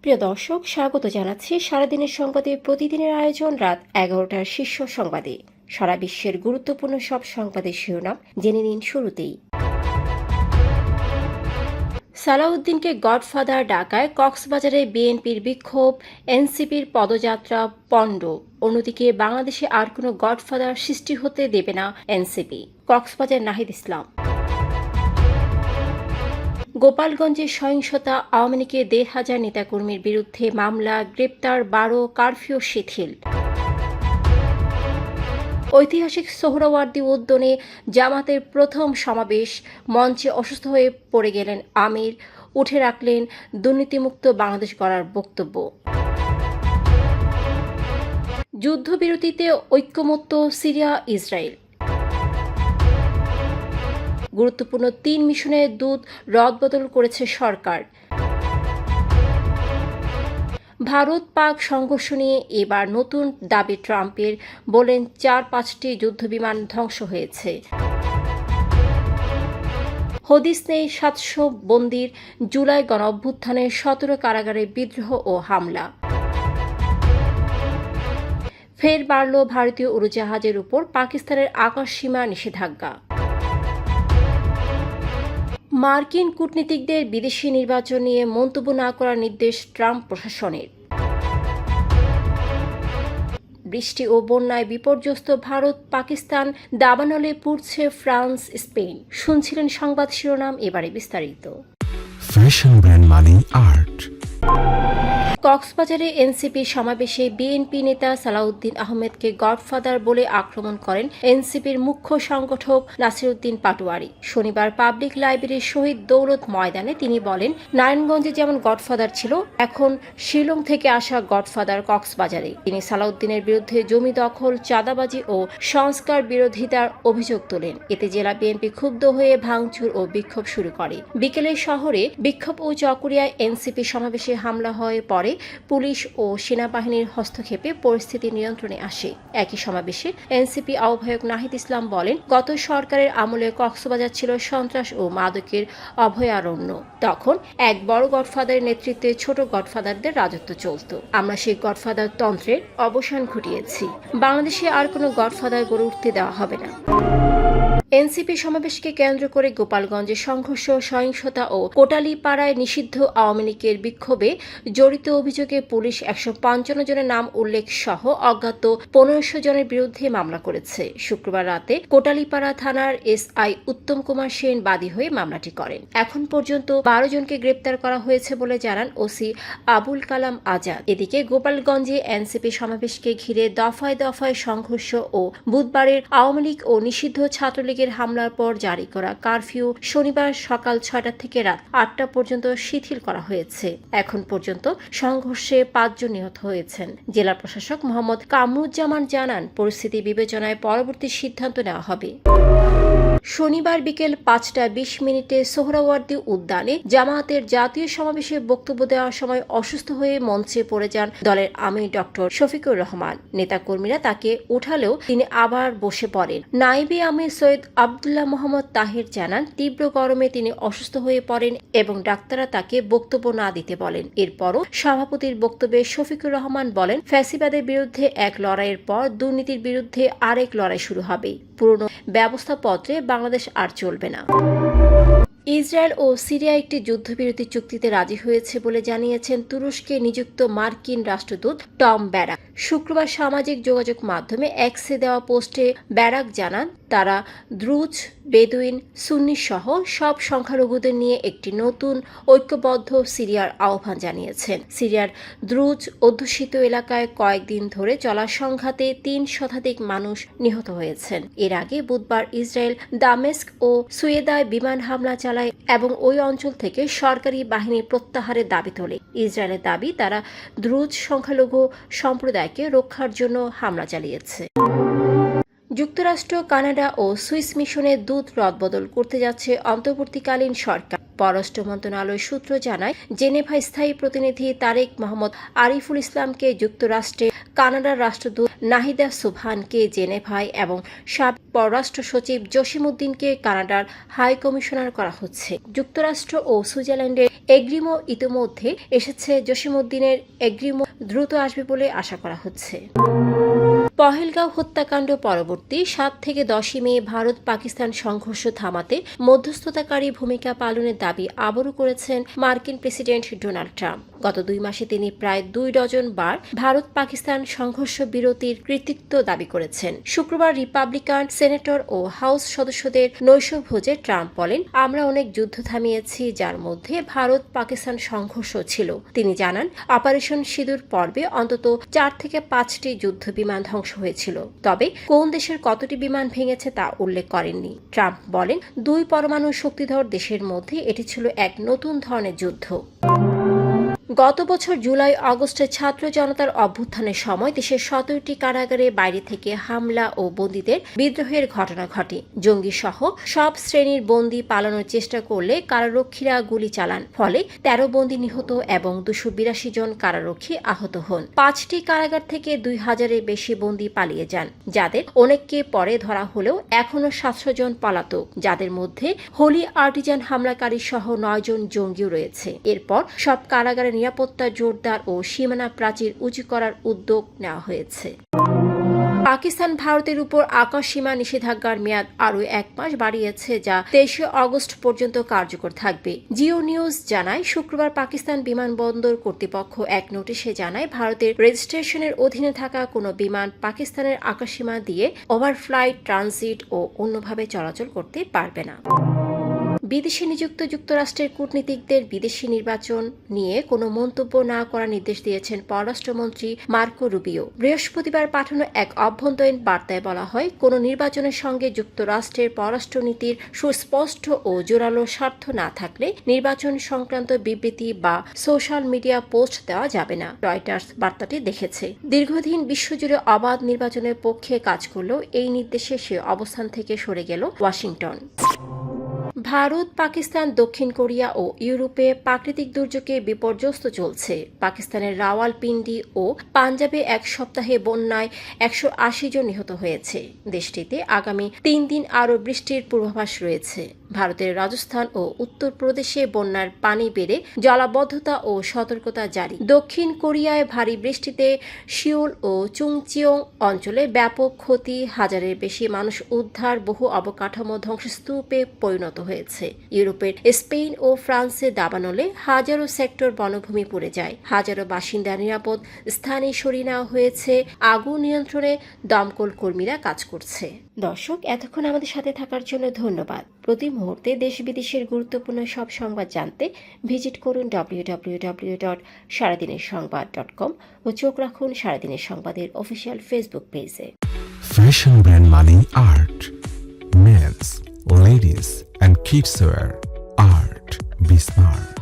প্রিয় দর্শক, স্বাগত জানাচ্ছি সারাদিনের সংবাদে প্রতিদিনের আয়োজন রাত 11টার শীর্ষ সংবাদে। সারা বিশ্বের গুরুত্বপূর্ণ সব সংবাদের শিরোনাম জেনে নিন শুরুতেই। সালাউদ্দিনকে গডফাদার ডাকায় কক্সবাজারে বিএনপির বিক্ষোভ, এনসিপির পদযাত্রা পণ্ড। অন্যদিকে বাংলাদেশে আর কোনো গডফাদার সৃষ্টি হতে দেবে না এনসিপি। কক্সবাজার নাহিদ ইসলাম। গোপালগঞ্জে সহিংসতা, আওয়ামী লীগের ১,৫০০ নেতাকর্মীর বিরুদ্ধে মামলা, গ্রেপ্তার ১২, কারফিউ শিথিল। ঐতিহাসিক সোহরাওয়ার্দী উদ্যানে জামাতের প্রথম সমাবেশ, মঞ্চে অসুস্থ হয়ে পড়ে গেলেন আমির, উঠে রাখলেন দুর্নীতিমুক্ত বাংলাদেশ গড়ার বক্তব্য। যুদ্ধবিরতিতে ঐক্যমত্য সিরিয়া ইসরায়েল। গুরুত্বপূর্ণ ৩ মিশনের দূত রদবদল করেছে সরকার। ভারত পাক সংঘর্ষ নিয়ে এবার নতুন দাবি ট্রাম্পের, বলেন ৪-৫টি যুদ্ধবিমান ধ্বংস হয়েছে। হদিস নেই ৭০০ বন্দীর, জুলাই গণঅভ্যুত্থানে ১৭ কারাগারে বিদ্রোহ ও হামলা। ফের বাড়ল ভারতীয় উড়োজাহাজের উপর পাকিস্তানের আকাশসীমা নিষেধাজ্ঞা। মার্কিন কূটনীতিকদের বিদেশি নির্বাচন নিয়ে মন্তব্য না করার নির্দেশ ট্রাম্প প্রশাসনের। বৃষ্টি ও বন্যায় বিপর্যস্ত ভারত পাকিস্তান, দাবানলে পুড়ছে ফ্রান্স স্পেন। শুনছিলেন সংবাদ শিরোনাম, এবারে বিস্তারিত। ফ্যাশন ব্র্যান্ড মানে আর্ট। কক্সবাজারে এনসিপি সমাবেশে বিএনপি নেতা সালাউদ্দিন আহমেদকে গডফাদার বলে আক্রমণ করেন এনসিপির মুখ্য সংগঠক নাসিরউদ্দিন পাটোয়ারি। শনিবার পাবলিক লাইব্রেরির শহীদ দৌলত ময়দানে তিনি বলেন, নারায়ণগঞ্জে যেমন গডফাদার ছিল, এখন শিলং থেকে আসা গডফাদার কক্সবাজারে। তিনি সালাউদ্দিনের বিরুদ্ধে জমি দখল, চাঁদাবাজি ও সংস্কার বিরোধিতার অভিযোগ তোলেন। এতে জেলা বিএনপি ক্ষুব্ধ হয়ে ভাঙচুর ও বিক্ষোভ শুরু করে। বিকেলে শহরে বিক্ষোভ ও চকরিয়ায় এনসিপি সমাবেশে হামলা হয়ে পড়ে। পুলিশ ও সেনাবাহিনীর হস্তক্ষেপে পরিস্থিতি নিয়ন্ত্রণে আসে। একই সমাবেশে এনসিপি আহ্বায়ক নাহিদ ইসলাম বলেন, গত সরকারের আমলে কক্সবাজার ছিল সন্ত্রাস ও মাদকের অভয়ারণ্য। তখন এক বড় গডফাদারের নেতৃত্বে ছোট গডফাদারদের রাজত্ব চলত। আমরা সেই গডফাদার তন্ত্রের অবসান ঘটিয়েছি। বাংলাদেশে আর কোনো গডফাদার গড়ে উঠতে দেওয়া হবে না। এনসিপি সমাবেশকে কেন্দ্র করে গোপালগঞ্জে সংঘর্ষ, সহিংসতা ও কোটালীপাড়ায় নিষিদ্ধ আওয়ামী লীগের বিক্ষোভে জড়িত অভিযোগে পুলিশ ১৫৫ জনের নাম উল্লেখ সহ অজ্ঞাত ১৫০০ জনের বিরুদ্ধে মামলা করেছে। শুক্রবার রাতে কোটালীপাড়া থানার এসআই উত্তম কুমার সেন বাদী হয়ে মামলাটি করেন। এখন পর্যন্ত ১২ জনকে গ্রেপ্তার করা হয়েছে বলে জানান ওসি আবুল কালাম আজাদ। এদিকে গোপালগঞ্জে এনসিপি সমাবেশকে ঘিরে দফায় দফায় সংঘর্ষ ও বুধবারের আওয়ামী লীগ ও নিষিদ্ধ ছাত্রলীগ হামলার পর জারি করা কারফিউ শনিবার সকাল ৬টা থেকে রাত ৮টা পর্যন্ত শিথিল করা হয়েছে। এখন পর্যন্ত সংঘর্ষে ৫ জন নিহত হয়েছেন। জেলা প্রশাসক মোহাম্মদ কামরুজ্জামান জানান, পরিস্থিতি বিবেচনায় পরবর্তী সিদ্ধান্ত নেওয়া হবে। শনিবার বিকেল ৫টা ২০ সোহরাওয়ার্দী উদ্যানে জামায়াতের জাতীয় সমাবেশে বক্তব্য দেওয়ার সময় অসুস্থ হয়ে মঞ্চে পড়ে যান দলের আমির ডক্টর শফিকুর রহমান। নেতাকর্মীরা তাকে উঠালেও তিনি আবার বসে পড়েন। নায়েবে আমির সৈয়দ আবদুল্লাহ মোহাম্মদ তাহের জানান, তীব্র গরমে তিনি অসুস্থ হয়ে পড়েন এবং ডাক্তাররা তাকে বক্তব্য না দিতে বলেন। এরপরও সভাপতির বক্তব্যে শফিকুর রহমান বলেন, ফ্যাসিবাদের বিরুদ্ধে এক লড়াইয়ের পর দুর্নীতির বিরুদ্ধে আরেক লড়াই শুরু হবে। পুরনো ব্যবস্থাপত্রে বাংলাদেশ আর চলবে না। ইসরায়েল ও সিরিয়া একটি যুদ্ধবিরতি চুক্তিতে রাজি হয়েছে বলে জানিয়েছেন তুরস্কে নিযুক্ত মার্কিন রাষ্ট্রদূত টম ব্যারাক। শুক্রবার সামাজিক যোগাযোগ মাধ্যমে এক্সে দেওয়া পোস্টে ব্যারাক জানান, তারা দ্রুজ, বেদুইন, সুন্নি সহ সব সংখ্যালঘুদের নিয়ে একটি নতুন ঐক্যবদ্ধ সিরিয়ার আহ্বান জানিয়েছেন। সিরিয়ার দ্রুজ অধ্যুষিত এলাকায় কয়েকদিন ধরে চলা সংঘাতে ৩ শতাধিক মানুষ নিহত হয়েছেন। এর আগে বুধবার ইসরায়েল দামেস্ক ও সুয়েদায় বিমান হামলা চালায় এবং ওই অঞ্চল থেকে সরকারি বাহিনী প্রত্যাহারের দাবি তোলে। ইসরায়েলের দাবি, তারা দ্রুজ সংখ্যালঘু সম্প্রদায়কে রক্ষার জন্য হামলা চালিয়েছে। যুক্তরাষ্ট্র, কানাডা ও সুইস মিশনের দূত রদবদল করতে যাচ্ছে অন্তর্বর্তীকালীন সরকার। পররাষ্ট্র মন্ত্রণালয় সূত্র জানায়, জেনেভায় স্থায়ী প্রতিনিধি তারেক মোহাম্মদ আরিফুল ইসলামকে যুক্তরাষ্ট্রে, কানাডার রাষ্ট্রদূত নাহিদা সুবহানকে জেনেভায় এবং সাবেক পররাষ্ট্র সচিব জসিম উদ্দিনকে কানাডার হাই কমিশনার করা হচ্ছে। যুক্তরাষ্ট্র ও সুইজারল্যান্ডের এগ্রিমো ইতিমধ্যে এসেছে, জসিমউদ্দিনের এগ্রিমো দ্রুত আসবে বলে আশা করা হচ্ছে। পহেলগাঁও হত্যাকাণ্ড পরবর্তী 7 থেকে 10 মে ভারত পাকিস্তান সংঘর্ষ থামাতে মধ্যস্থতাকারী ভূমিকা পালনের দাবি আবারও করেছেন মার্কিন প্রেসিডেন্ট ডোনাল্ড ট্রাম্প। গত 2 মাসে তিনি প্রায় 2 ডজন বার ভারত পাকিস্তান সংঘর্ষ বিরতির কৃতিত্ব দাবি করেছেন। শুক্রবার রিপাবলিকান সেনেটর ও হাউস সদস্যদের নৈশভোজে ট্রাম্প বলেন, আমরা অনেক যুদ্ধ থামিয়েছি, যার মধ্যে ভারত পাকিস্তান সংঘর্ষ ছিল। তিনি জানান, অপারেশন সিঁদুর পর্বে অন্তত 4 থেকে 5টি যুদ্ধ বিমান ধ্বংস হয়েছিল, তবে কোন দেশের কতটি বিমান ভেঙেছে তা উল্লেখ করেননি। ট্রাম্প বলেন, 2 পরমাণু শক্তিধর দেশের মধ্যে এটি ছিল এক নতুন ধরনের যুদ্ধ। গত বছর জুলাই আগস্টে ছাত্র জনতার অভ্যুত্থানের সময় দেশের 17টি কারাগারে বাইরে থেকে হামলা ও বন্দীদের বিদ্রোহের ঘটনা ঘটে। জঙ্গি সহ সব শ্রেণীর বন্দী পালানোর চেষ্টা করলে কারারক্ষীরা গুলি চালান, ফলে 13 বন্দী নিহত এবং 282 জন কারারক্ষী আহত হন। 5টি কারাগার থেকে 2000-এর বেশি বন্দী পালিয়ে যান, যাদের অনেককে পরে ধরা হলেও এখনও 700 জন পলাতক, যাদের মধ্যে হোলি আর্টিজান হামলাকারী সহ 9 জন জঙ্গিও রয়েছে। এরপর সব কারাগারে নিরাপত্তা জোরদার ও সীমানা প্রাচীর উঁচু করার উদ্যোগ নেওয়া হয়েছে। পাকিস্তান ভারতের উপর আকাশসীমা নিষেধাজ্ঞার মেয়াদ আরও 1 মাস বাড়িয়েছে, যা 23 আগস্ট পর্যন্ত কার্যকর থাকবে। জিও নিউজ জানায়, শুক্রবার পাকিস্তান বিমানবন্দর কর্তৃপক্ষ এক নোটিশে জানায়, ভারতের রেজিস্ট্রেশনের অধীনে থাকা কোনো বিমান পাকিস্তানের আকাশসীমা দিয়ে ওভারফ্লাইট, ট্রানজিট ও অন্যভাবে চলাচল করতে পারবে না। বিদেশে নিযুক্ত যুক্তরাষ্ট্রের কূটনীতিকদের বিদেশি নির্বাচন নিয়ে কোনো মন্তব্য না করার নির্দেশ দিয়েছেন পররাষ্ট্রমন্ত্রী মার্কো রুবিও। বৃহস্পতিবার পাঠানো এক অভ্যন্তরীণ বার্তায় বলা হয়, কোনো নির্বাচনের সঙ্গে যুক্তরাষ্ট্রের পররাষ্ট্রনীতির সুস্পষ্ট ও জোরালো স্বার্থ না থাকলে নির্বাচন সংক্রান্ত বিবৃতি বা সোশ্যাল মিডিয়া পোস্ট দেওয়া যাবে না। রয়টার্স বার্তাটি দেখেছে। দীর্ঘদিন বিশ্বজুড়ে অবাধ নির্বাচনের পক্ষে কাজ করলেও এই নির্দেশে সে অবস্থান থেকে সরে গেল ওয়াশিংটন। ভারত, পাকিস্তান, দক্ষিণ কোরিয়া ও ইউরোপে প্রাকৃতিক দুর্যোগে বিপর্যস্ত চলছে। পাকিস্তানের রাওয়ালপিন্ডি ও পাঞ্জাবে এক সপ্তাহে বন্যায় 180 জন নিহত হয়েছে। দেশটিতে আগামী 3 দিন আরও বৃষ্টির পূর্বাভাস রয়েছে। ভারতের রাজস্থান ও উত্তরপ্রদেশে বন্যার পানি বেড়ে জলাবদ্ধতা ও সতর্কতা জারি। দক্ষিণ কোরিয়ায় ভারী বৃষ্টিতে সিউল ও চুংচিয়ং অঞ্চলে ব্যাপক ক্ষতি, হাজারের বেশি মানুষ উদ্ধার, বহু অবকাঠামো ধ্বংসস্তূপে পরিণত হয়েছে। ইউরোপের স্পেন ও ফ্রান্সে দাবানলে হাজারো সেক্টর বনভূমি পুড়ে যায়, হাজারো বাসিন্দা নিরাপদ স্থানে সরিয়ে নেওয়া হয়েছে। আগুন নিয়ন্ত্রণে দমকল কর্মীরা কাজ করছে। দর্শক, এতক্ষণ আমাদের সাথে থাকার জন্য ধন্যবাদ। প্রতি মুহূর্তে দেশ বিদেশের গুরুত্বপূর্ণ সব সংবাদ জানতে ভিজিট করুন www.সারাদিনেরসংবাদ.com ও চোখ রাখুন সারাদিনের সংবাদের অফিসিয়াল ফেসবুক পেজে। Fashion brand Mani Art. Men's, ladies and kids wear. Art. Be smart.